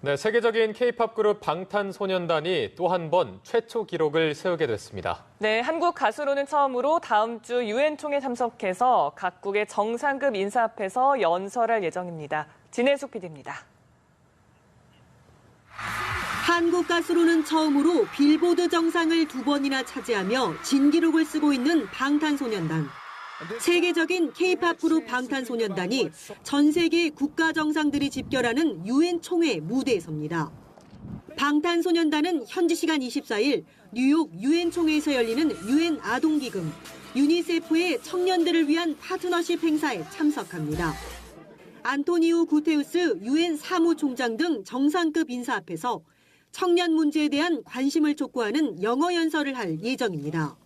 네, 세계적인 K-팝 그룹 방탄소년단이 또 한 번 최초 기록을 세우게 됐습니다. 네, 한국 가수로는 처음으로 다음 주 유엔 총회 참석해서 각국의 정상급 인사 앞에서 연설할 예정입니다. 진혜숙 PD입니다. 한국 가수로는 처음으로 빌보드 정상을 2번이나 차지하며 진기록을 쓰고 있는 방탄소년단. 세계적인 K-팝 그룹 방탄소년단이 전 세계 국가 정상들이 집결하는 유엔 총회 무대에 섭니다. 방탄소년단은 현지 시간 24일 뉴욕 유엔 총회에서 열리는 유엔 아동기금, 유니세프의 청년들을 위한 파트너십 행사에 참석합니다. 안토니우 구테우스 유엔 사무총장 등 정상급 인사 앞에서 청년 문제에 대한 관심을 촉구하는 영어 연설을 할 예정입니다.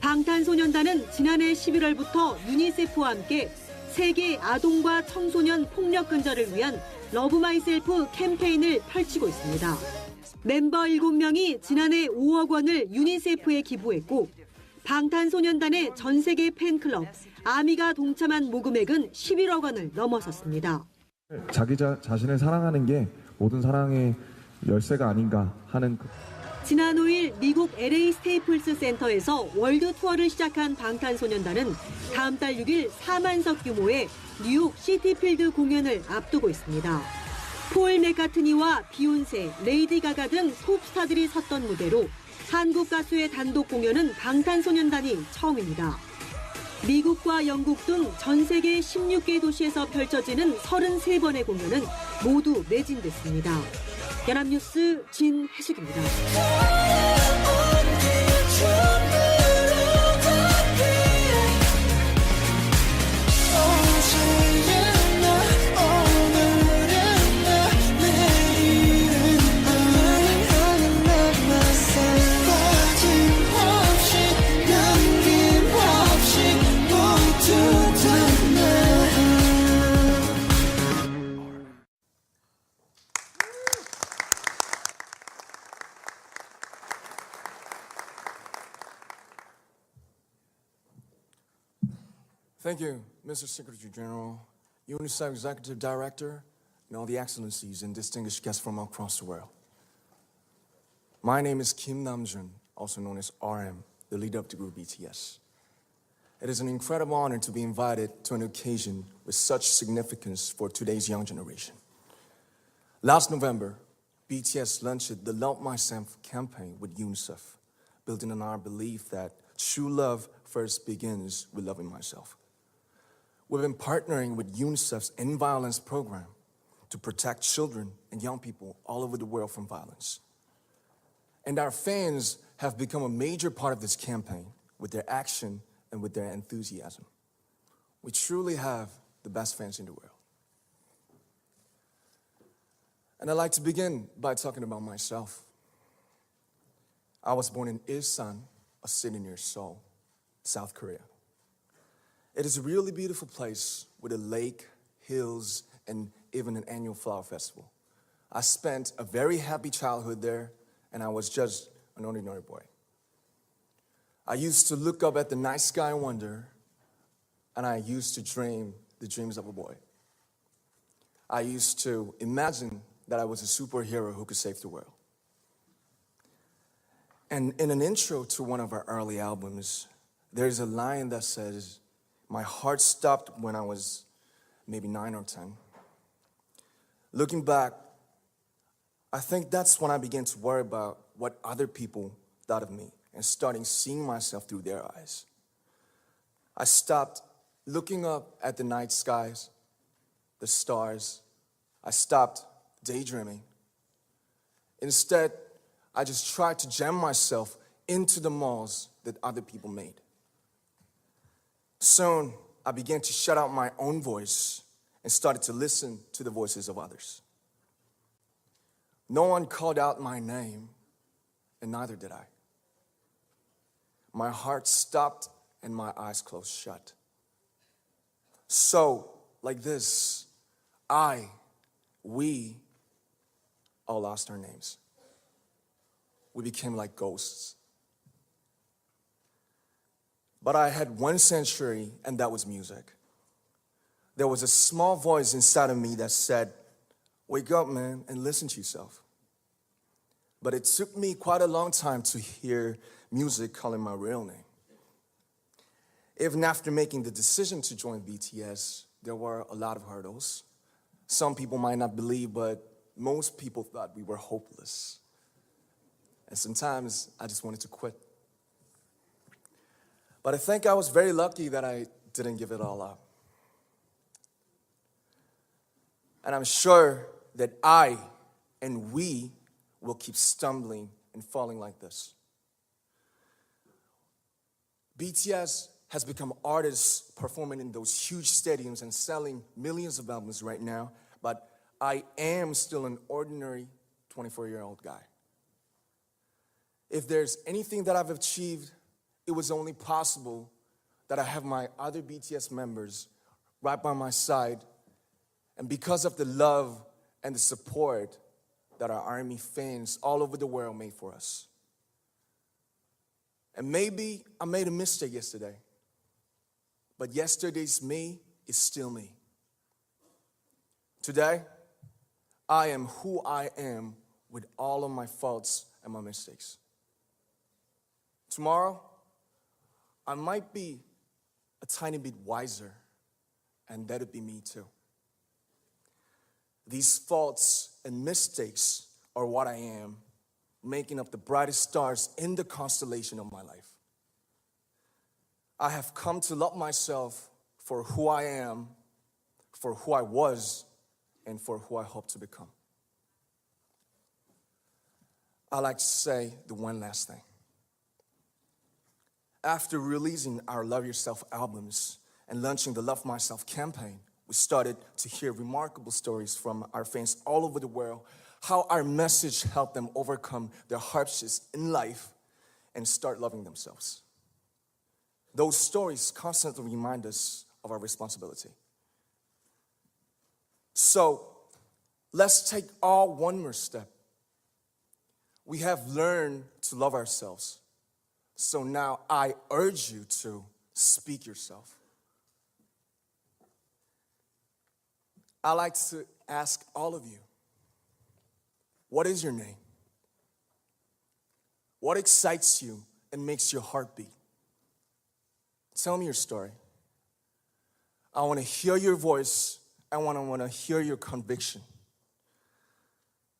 방탄소년단은 지난해 11월부터 유니세프와 함께 세계 아동과 청소년 폭력 근절을 위한 러브 마이셀프 캠페인을 펼치고 있습니다. 멤버 7명이 지난해 5억 원을 유니세프에 기부했고 방탄소년단의 전 세계 팬클럽 아미가 동참한 모금액은 11억 원을 넘어섰습니다. 자기 자신을 사랑하는 게 모든 사랑의 열쇠가 아닌가 하는. 지난 5일 미국 LA 스테이플스 센터에서 월드 투어를 시작한 방탄소년단은 다음 달 6일 4만석 규모의 뉴욕 시티필드 공연을 앞두고 있습니다. 폴 맥카트니와 비욘세, 레이디 가가 등 톱스타들이 섰던 무대로 한국 가수의 단독 공연은 방탄소년단이 처음입니다. 미국과 영국 등 전 세계 16개 도시에서 펼쳐지는 33번의 공연은 모두 매진됐습니다. 연합뉴스 진혜숙입니다. Thank you, Mr. Secretary General, UNICEF Executive Director, and all the excellencies and distinguished guests from across the world. My name is Kim Namjoon, also known as RM, the leader of the group BTS. It is an incredible honor to be invited to an occasion with such significance for today's young generation. Last November, BTS launched the Love Myself campaign with UNICEF, building on our belief that true love first begins with loving myself. We've been partnering with UNICEF's End Violence program to protect children and young people all over the world from violence. And our fans have become a major part of this campaign with their action and with their enthusiasm. We truly have the best fans in the world. And I'd like to begin by talking about myself. I was born in Ilsan, a city near Seoul, South Korea. It is a really beautiful place with a lake, hills, and even an annual flower festival. I spent a very happy childhood there, and I was just an ordinary boy. I used to look up at the night sky and wonder, and I used to dream the dreams of a boy. I used to imagine that I was a superhero who could save the world. And in an intro to one of our early albums, there's a line that says, "My heart stopped when I was maybe 9 or 10. Looking back, I think that's when I began to worry about what other people thought of me and starting seeing myself through their eyes. I stopped looking up at the night skies, the stars. I stopped daydreaming. Instead, I just tried to jam myself into the malls that other people made. Soon, I began to shut out my own voice and started to listen to the voices of others. No one called out my name, and neither did I. My heart stopped and my eyes closed shut. So, like this, we all lost our names. We became like ghosts. But I had one sanctuary, and that was music. There was a small voice inside of me that said, Wake up, man, and listen to yourself. But it took me quite a long time to hear music calling my real name. Even after making the decision to join BTS, there were a lot of hurdles. Some people might not believe, but most people thought we were hopeless. And sometimes I just wanted to quit. But I think I was very lucky that I didn't give it all up. And I'm sure that I and we will keep stumbling and falling like this. BTS has become artists performing in those huge stadiums and selling millions of albums right now, but I am still an ordinary 24-year-old guy. If there's anything that I've achieved, it was only possible that I have my other BTS members right by my side, and because of the love and the support that our ARMY fans all over the world made for us. And maybe I made a mistake yesterday, but yesterday's me is still me. Today, I am who I am with all of my faults and my mistakes. Tomorrow, I might be a tiny bit wiser, and that'd be me too. These faults and mistakes are what I am, making up the brightest stars in the constellation of my life. I have come to love myself for who I am, for who I was, and for who I hope to become. I like to say the one last thing. After releasing our Love Yourself albums and launching the Love Myself campaign, we started to hear remarkable stories from our fans all over the world, how our message helped them overcome their hardships in life and start loving themselves. Those stories constantly remind us of our responsibility. So let's take all one more step. We have learned to love ourselves. So now I urge you to speak yourself. I like to ask all of you, what is your name? What excites you and makes your heart beat? Tell me your story. I want to hear your voice. I want to hear your conviction.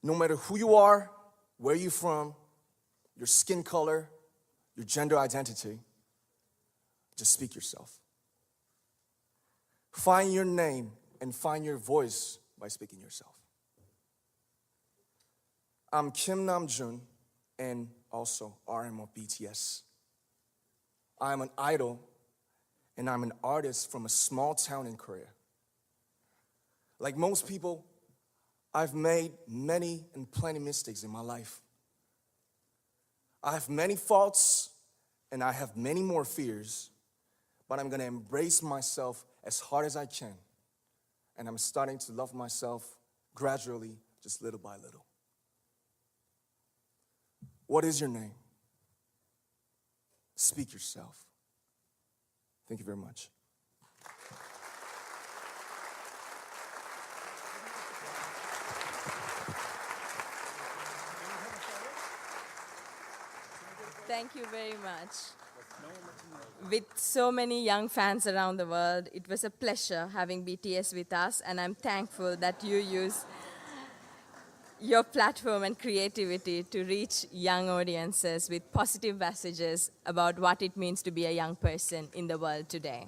No matter who you are, where you're from, your skin color, your gender identity, just speak yourself. Find your name and find your voice by speaking yourself. I'm Kim Namjoon and also RM of BTS. I'm an idol and I'm an artist from a small town in Korea. Like most people, I've made many and plenty mistakes in my life. I have many faults and I have many more fears, but I'm gonna embrace myself as hard as I can. And I'm starting to love myself gradually, just little by little. What is your name? Speak yourself. Thank you very much. Thank you very much. With so many young fans around the world, it was a pleasure having BTS with us, and I'm thankful that you use your platform and creativity to reach young audiences with positive messages about what it means to be a young person in the world today.